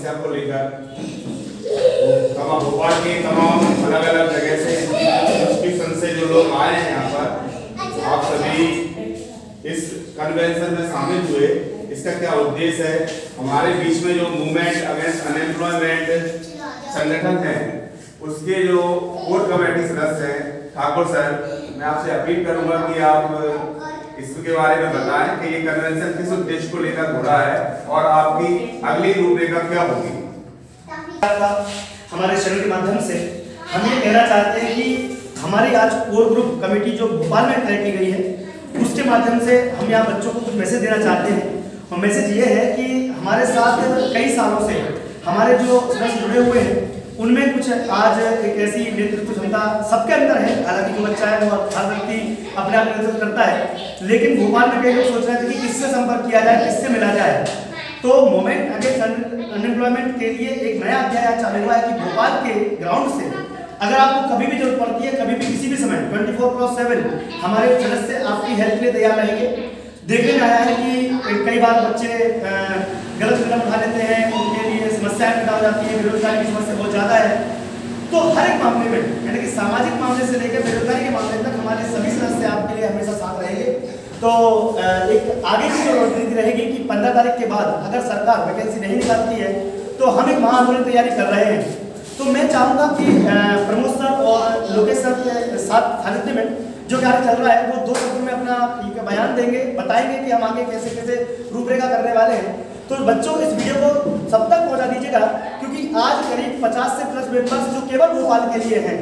समस्या को लेकर तमाम भोपाल के तमाम अलग अलग जगह से इंस्टीट्यूशन से जो लोग आए हैं यहाँ पर, आप सभी इस कन्वेंशन में शामिल हुए। इसका क्या उद्देश्य है? हमारे बीच में जो मूवमेंट अगेंस्ट अनएम्प्लॉयमेंट संगठन है उसके जो कोर कमेटी सदस्य हैं ठाकुर सर, मैं आपसे अपील करूंगा कि आप इसके बारे में बताएं कि ये कन्वेंशन किस उद्देश्य को लेकर हो रहा है और आपकी अगली रूपरेखा क्या होगी। हमारे चैनल के माध्यम से हम ये कहना चाहते हैं कि हमारी आज कोर ग्रुप कमेटी जो भोपाल में तय की गई है उसके माध्यम से हम यहाँ बच्चों को कुछ मैसेज देना चाहते हैं। और मैसेज ये है कि हमारे साथ कई सालों से हमारे जो सदस्य जुड़े हुए हैं उनमें कुछ आज एक ऐसी नेतृत्व क्षमता सबके अंदर है, हालांकि जो बच्चा है वो हर व्यक्ति अपने आप नेतृत्व करता है, लेकिन भोपाल में कई लोग सोच रहे थे कि किससे संपर्क किया जाए, किससे मिला जाए। तो मूवमेंट अगेंस्ट अनएम्प्लॉयमेंट के लिए एक नया अध्याय चालू हुआ है कि भोपाल के ग्राउंड से अगर आपको कभी भी जरूरत पड़ती है, कभी भी किसी भी समय 24/7 हमारे सदस्य आपकी हेल्प के लिए तैयार रहेंगे। देखने में आया है कि कई बार बच्चे गलत कदम उठा लेते हैं, उनके लिए समस्याएं पैदा हो जाती है, बेरोजगारी की समस्या बहुत ज़्यादा है। तो हर एक मामले में यानी कि सामाजिक मामले से लेकर बेरोजगारी के मामले तक हमारे सभी सदस्य आपके लिए हमेशा साथ रहेंगे। तो एक आगे की जो रणनीति रहेगी कि 15 तारीख के बाद अगर सरकार वैकेंसी नहीं निकालती है तो हम एक महाआंदोलन की तैयारी कर रहे हैं। तो मैं चाहूँगा कि प्रमोद सर और लोकेश सर के साथ सानिध्य में जो कार्य चल रहा है वो 2 शब्दों में अपना बयान देंगे, बताएंगे कि हम आगे कैसे कैसे रूपरेखा करने वाले हैं। तो बच्चों इस वीडियो को सब तक पहुंचा दीजिएगा, क्योंकि आज करीब 50 से प्लस मेंबर्स जो केवल भोपाल के लिए हैं,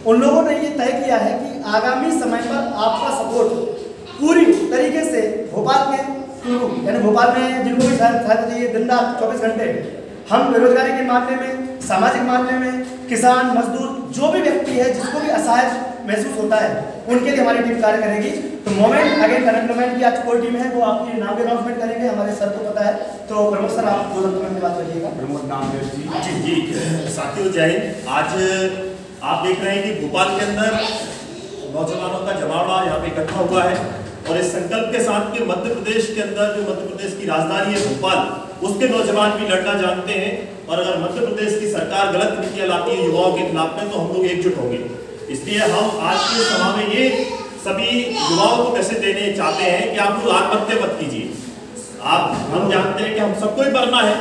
उन लोगों ने ये तय किया है कि आगामी समय पर आपका सपोर्ट पूरी तरीके से भोपाल के यानी भोपाल में जिनको भी सहायता चाहिए दिन रात 24 घंटे हम बेरोजगारी के मामले में, सामाजिक मामले में, किसान मजदूर जो भी व्यक्ति है जिसको भी असहाय महसूस होता है उनके लिए हमारी टीम कार्य करेगी। तो मूवमेंट अगेंस्ट अनएम्प्लॉयमेंट की आज कोई टीम है वो आपके नाम भी अनाउंसमेंट करेंगे, हमारे सर को पता है। तो प्रमोद सर आप 2 शब्दों में बात करिएगा। प्रमोद नामदेव जी। जी साथियों जय हिंद। आज आप देख रहे हैं कि भोपाल के अंदर नौजवानों का जमावड़ा यहाँ पे इकट्ठा हुआ है और इस संकल्प के साथ कि मध्य प्रदेश के अंदर जो मध्य प्रदेश की राजधानी है भोपाल, उसके नौजवान भी लड़ना जानते हैं और अगर मध्य प्रदेश की सरकार गलत नीतियां लाती है युवाओं के खिलाफ में तो हम लोग एकजुट होंगे। इसलिए हम आज की सभा में ये सभी युवाओं को मैसेज देने चाहते हैं कि आप लोग आत्महत्या मत कीजिए। हम जानते हैं कि हम सबको ही मरना है,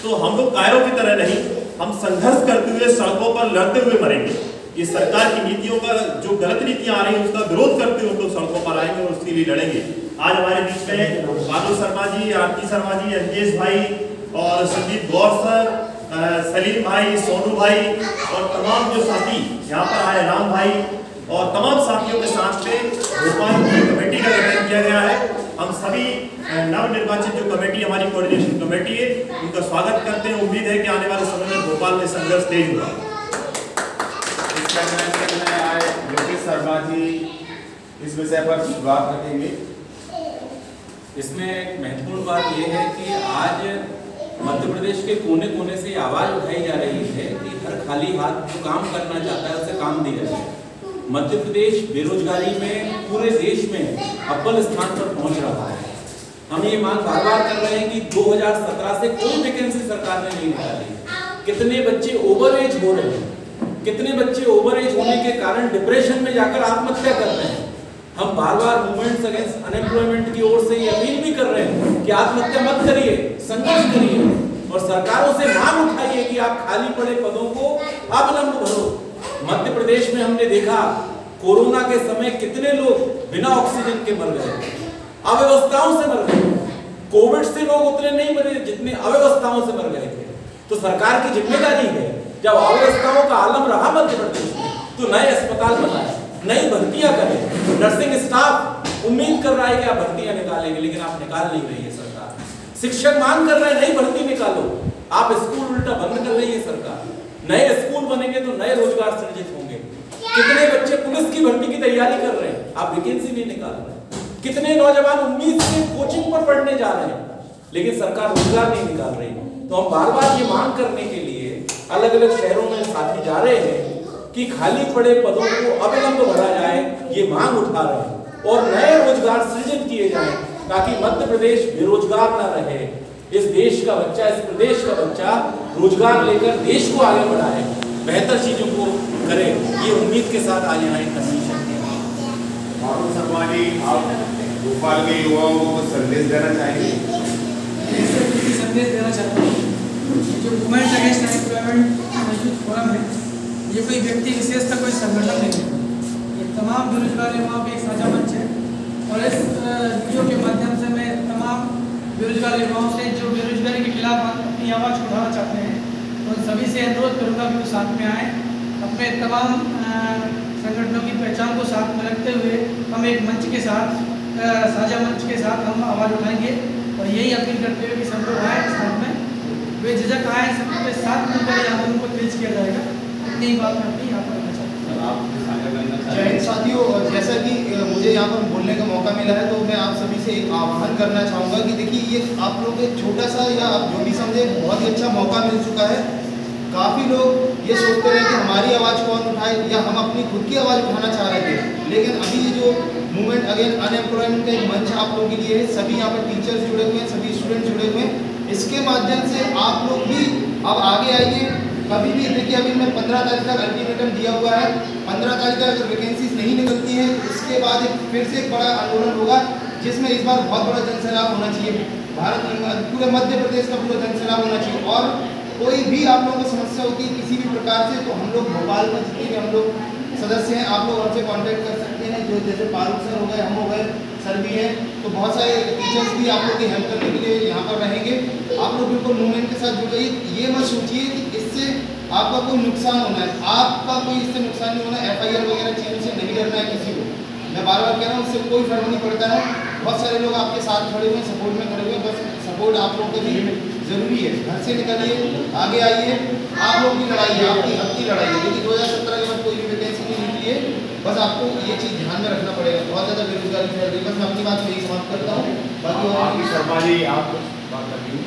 तो हम लोग कायरों की तरह नहीं, हम संघर्ष करते हुए सड़कों पर लड़ते हुए मरेंगे। ये सरकार की नीतियों का जो गलत नीतियां आ रही हैं उसका विरोध करते हुए हम लोग सड़कों पर आएंगे और उसके लिए लड़ेंगे। आज हमारे बीच में बालू शर्मा जी, आरती शर्मा जी, अंजेश भाई और संदीप गौर सर, सलीम भाई, सोनू भाई और तमाम जो साथी यहाँ पर आए, राम भाई और तमाम साथियों के साथ में भोपाल की कमेटी का गठन किया गया है। हम सभी नवनिर्वाचित जो कमेटी हमारी कोऑर्डिनेशन कमेटी है उनका स्वागत करते हैं। उम्मीद है कि आने वाले समय में भोपाल में संघर्ष तेज होगा। इस कन्वेंशन में आए लोकेश शर्मा जी इस विषय पर बात रखेंगे। इसमें एक महत्वपूर्ण बात यह है कि आज मध्य प्रदेश के कोने कोने से आवाज उठाई जा रही है कि हर खाली हाथ जो काम करना चाहता है उसे काम दिया जाए। मध्य प्रदेश बेरोजगारी में पूरे देश में अव्वल स्थान पर पहुंच रहा है। हम ये मांग बार बार कर रहे हैं कि 2017 से कोई वैकेंसी सरकार ने नहीं निकाली। कितने बच्चे ओवर एज हो रहे हैं, कितने बच्चे ओवर एज होने के कारण डिप्रेशन में जाकर आत्महत्या कर रहे हैं। हम बार बार मूवमेंट्स अगेंस्ट अनएम्प्लॉयमेंट की ओर से ये अपील भी कर रहे हैं कि आत्महत्या मत करिए, संघर्ष करिए और सरकारों से मांग उठाइए कि आप खाली पड़े पदों को अविलंब भरो। मध्य प्रदेश में हमने देखा कोरोना के समय कितने लोग बिना ऑक्सीजन के मर गए, अव्यवस्थाओं से मर गए। कोविड से लोग उतने नहीं मरे जितने अव्यवस्थाओं से मर गए थे। तो सरकार की जिम्मेदारी है, जब अव्यवस्थाओं का आलम रहा मध्य प्रदेश में तो नए अस्पताल बनाए, नई भर्तियां करें। नर्सिंग स्टाफ उम्मीद कर रहा है कि आप भर्तियां निकालेंगे, लेकिन आप निकाल नहीं रही है सरकार। शिक्षक मांग कर रहे हैं नई भर्ती निकालो, आप स्कूल उल्टा बंद कर रही है सरकार। नए स्कूल बनेंगे तो नए रोजगार सृजित होंगे। कितने बच्चे पुलिस की भर्ती की तैयारी कर रहे हैं, आप वैकेंसी नहीं निकाल रहे। कितने नौजवान उम्मीद से कोचिंग पर पढ़ने जा रहे हैं, लेकिन सरकार रोजगार नहीं निकाल रही। तो हम बार बार ये मांग करने के लिए अलग अलग शहरों में साथी जा रहे हैं कि खाली पड़े पदों को अविलंब भरा जाए, ये मांग उठा रहे हैं और नए रोजगार सृजित किए जाएं ताकि मध्य प्रदेश बेरोजगार न रहे। इस देश का बच्चा, इस प्रदेश का बच्चा रोजगार लेकर देश को आगे बढ़ाए, बेहतर चीजों को करे, ये उम्मीद के साथ आज यहाँ कन्वेंशन किया। मारुल शर्मा जी, आप भोपाल के युवाओं को संदेश देना चाहेंगे? संदेश देना चाहता हूँ, जो women against unemployment youth forum है, ये कोई व्यक्ति विशेष का कोई संगठन नहीं है, ये तमाम बेरोजगार युवाओं की एक साझा मंच है। और इस वीडियो के माध्यम से मैं तमाम बेरोजगार युवाओं से जो बेरोजगारी के खिलाफ अपनी आवाज़ उठाना चाहते हैं, उन सभी से अनुरोध करूँगा कि वो साथ में आएँ। अपने तमाम संगठनों की पहचान को साथ में रखते हुए हम एक मंच के साथ, साझा मंच के साथ हम आवाज़ उठाएंगे और यही अपील करते हुए कि सब लोग आए साथ में, बेझिझक आए, सबके साथ मिलकर यहाँ उनको तेज किया जाएगा। इतनी ही बात मैं अपनी यहाँ पर कहना चाहता हूँ। जय हिंद साथियों, जैसा कि मुझे यहाँ पर बोलने का मौका मिला है, तो मैं आप सभी से एक आह्वान करना चाहूँगा कि देखिए, ये आप लोग एक छोटा सा या आप जो भी समझे बहुत ही अच्छा मौका मिल चुका है। काफ़ी लोग ये सोचते रहे कि हमारी आवाज़ कौन उठाए, या हम अपनी खुद की आवाज़ उठाना चाह रहे थे, लेकिन अभी ये जो मूवमेंट अगेंस्ट अनएम्प्लॉयमेंट का एक मंच आप लोगों के लिए है, सभी यहाँ पर टीचर्स जुड़े हुए हैं, सभी स्टूडेंट जुड़े हुए हैं, इसके माध्यम से आप लोग भी अब आगे आइए। कभी भी देखिए, अभी मैं 15 तारीख तक अल्टीमेटम दिया हुआ है, 15 तारीख तक अगर वैकेंसीज नहीं निकलती हैं, इसके बाद फिर से एक बड़ा आंदोलन होगा, जिसमें इस बार बहुत बड़ा जनसैलाब होना चाहिए, पूरे मध्य प्रदेश का पूरा जनसैलाब होना चाहिए। और कोई भी आप लोगों को समस्या होती है किसी भी प्रकार से, तो हम लोग भोपाल में जितने भी हम लोग सदस्य हैं, आप लोग हमसे कांटेक्ट कर सकते हैं। जो जैसे फारूक सर हो गए, हम हो गए, सर भी हैं, तो बहुत सारे टीचर्स भी आप लोग की हेल्प करने के लिए यहाँ पर रहेंगे। आप लोग बिल्कुल मूवमेंट के साथ जुड़े, ये मत सोचिए कि इससे आपका कोई नुकसान होना है, आपका कोई इससे नुकसान नहीं होना। FIR वगैरह चीज़ों से नहीं डरना है किसी को, मैं बार बार कह रहा हूँ, इससे कोई फर्क नहीं पड़ता है। बहुत सारे लोग आपके साथ खड़े हुए हैं, सपोर्ट में खड़े हुए हैं, बस सपोर्ट आप लोगों का भी जरूरी है। घर से निकलिए, आगे आइए, आप लोग की लड़ाई है, आपकी हक की लड़ाई है। लेकिन 2017 के बाद कोई भी वैकेंसी नहीं निकली है, बस आपको ये चीज़ ध्यान में रखना पड़ेगा। बहुत ज़्यादा बेरोजगारी फैल रही है। बस मैं अपनी बात यही समाप्त करता हूँ। बाकी और शर्मा जी, आप बात करिए।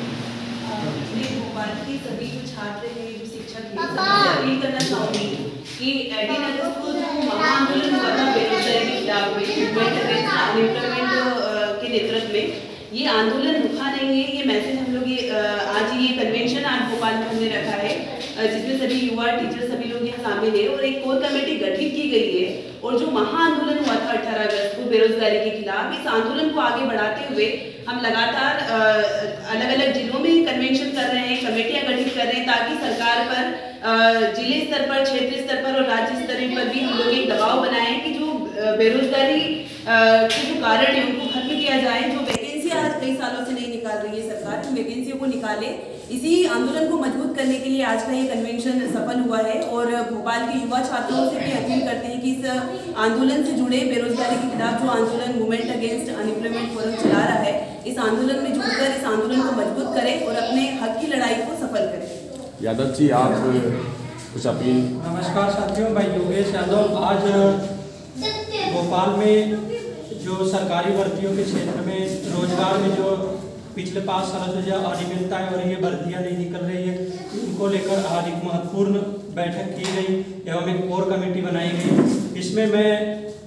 भोपाल के सभी जो छात्र हैं, जो शिक्षक हैं, सबसे अपील करना चाहूँगी कि 18 अगस्त को जो महाआंदोलन हुआ था बेरोजगारी के खिलाफ अनएम्प्लॉयमेंट के नेतृत्व में, ये आंदोलन रुका नहीं है। ये मैसेज हम लोग आज ये कन्वेंशन आज भोपाल में हमने रखा है, जिसमें सभी युवा, टीचर, सभी लोग यहाँ शामिल है और एक कोर कमेटी गठित की गई है। और जो महाआंदोलन हुआ था 18 अगस्त को बेरोजगारी के खिलाफ, इस आंदोलन को आगे बढ़ाते हुए हम लगातार अलग अलग जिलों में कन्वेंशन कर रहे हैं, कमेटियां गठित कर रहे हैं, ताकि सरकार पर जिले स्तर पर, क्षेत्रीय स्तर पर और राज्य स्तर पर भी हम लोग एक दबाव बनाएं कि जो बेरोजगारी के जो कारण है उनको खत्म किया जाए। जो वैकेंसियां आज कई सालों से नहीं निकाल रही है सरकार, उन वैकेंसियों को निकाले। इसी आंदोलन को मजबूत करने के लिए आज का ये कन्वेंशन सफल हुआ है। और भोपाल के युवा छात्रों से भी अपील करते हैं कि इस आंदोलन से जुड़े, बेरोजगारी के खिलाफ जो आंदोलन मूवमेंट अगेंस्ट अनएम्प्लॉयमेंट फोरम चला रहा है, इस आंदोलन में जुड़कर इस आंदोलन को मजबूत करें और अपने हक की लड़ाई को सफल करें। यादव जी, आप कुछ अपील। नमस्कार साथियों, मैं योगेश यादव। आज भोपाल में जो सरकारी भर्तियों के क्षेत्र में रोजगार में जो पिछले 5 सालों से जो अनियमितता है और ये भर्तियां नहीं निकल रही है, उनको लेकर आज एक महत्वपूर्ण बैठक की गई एवं एक कोर कमेटी बनाई गई। इसमें मैं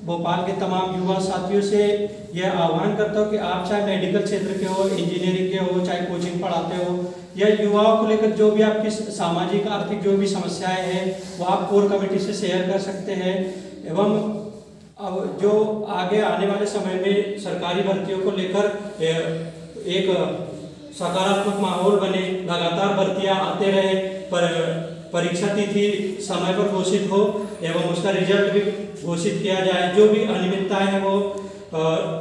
भोपाल के तमाम युवा साथियों से यह आह्वान करता हूँ कि आप चाहे मेडिकल क्षेत्र के हो, इंजीनियरिंग के हो, चाहे कोचिंग पढ़ाते हो, या युवाओं को लेकर जो भी आपकी सामाजिक आर्थिक जो भी समस्याएं हैं, वो आप कोर कमेटी से शेयर कर सकते हैं। एवं अब जो आगे आने वाले समय में सरकारी भर्तियों को लेकर एक सकारात्मक माहौल बने, लगातार भर्तियां आते रहे, पर परीक्षा तिथि समय पर घोषित हो एवं उसका रिजल्ट भी घोषित किया जाए। जो भी अनियमितताएं हैं वो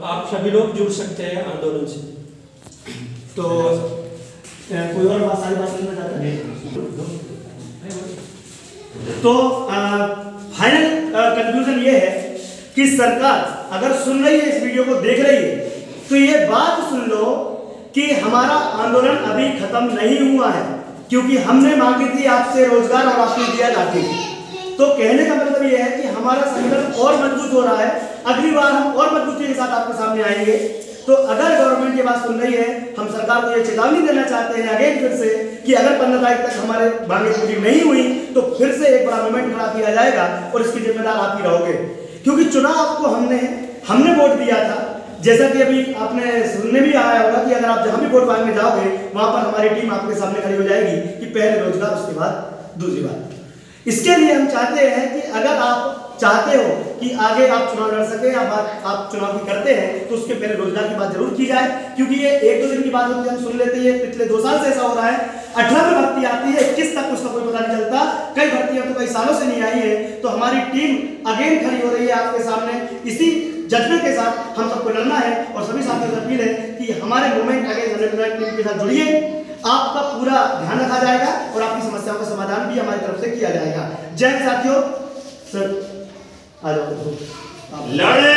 आप सभी लोग जुड़ सकते हैं आंदोलन से। तो कोई और बात, सारी बात करना चाहते हैं? तो फाइनल कंक्लूजन ये है कि सरकार अगर सुन रही है, इस वीडियो को देख रही है, तो ये बात सुन लो कि हमारा आंदोलन अभी खत्म नहीं हुआ है, क्योंकि हमने मांगी थी आपसे रोजगार और आपने दिया लाठी। तो कहने का मतलब ये है कि हमारा संगठन और मजबूत हो रहा है। अगली बार हम और मजबूती के साथ आपके सामने आएंगे। तो अगर गवर्नमेंट ये बात सुन रही है, हम सरकार को ये चेतावनी देना चाहते हैं अगेन फिर से कि अगर 15 तारीख तक हमारे मांगे पूरी नहीं हुई तो फिर से एक बड़ा मूवमेंट खड़ा किया जाएगा और इसकी जिम्मेदार आप ही रहोगे। क्योंकि चुनाव आपको हमने वोट दिया था, जैसा कि अभी आपने सुनने भी आया होगा कि अगर आप जहां भी वोट मांगने जाओगे वहां पर हमारी टीम आपके सामने खड़ी हो जाएगी कि पहले रोजगार, उसके बाद दूसरी बात। इसके लिए हम चाहते हैं कि अगर आप चाहते हो कि आगे आप चुनाव लड़ सके या आप चुनाव की करते हैं तो उसके पहले रोजगार की बात जरूर की जाए, क्योंकि ये एक दो दिन की बात होती है, हम सुन लेते हैं। पिछले 2 साल से ऐसा हो रहा है, 18 में भर्ती आती है, 21 तक उसका कोई पता नहीं चलता। कई भर्तियां तो कई सालों से नहीं आई है। तो हमारी टीम अगेन खड़ी हो रही है आपके सामने, इसी जज्बे के साथ हम सबको लड़ना है। और सभी साथियों से अपील है कि हमारे मूवमेंट अगेंस्ट अनएम्प्लॉयमेंट टीम के साथ जुड़िए, आपका पूरा ध्यान रखा जाएगा और आपकी समस्याओं का समाधान भी हमारी तरफ से किया जाएगा। जय हिंद साथियों। सर आ जाओ। लड़े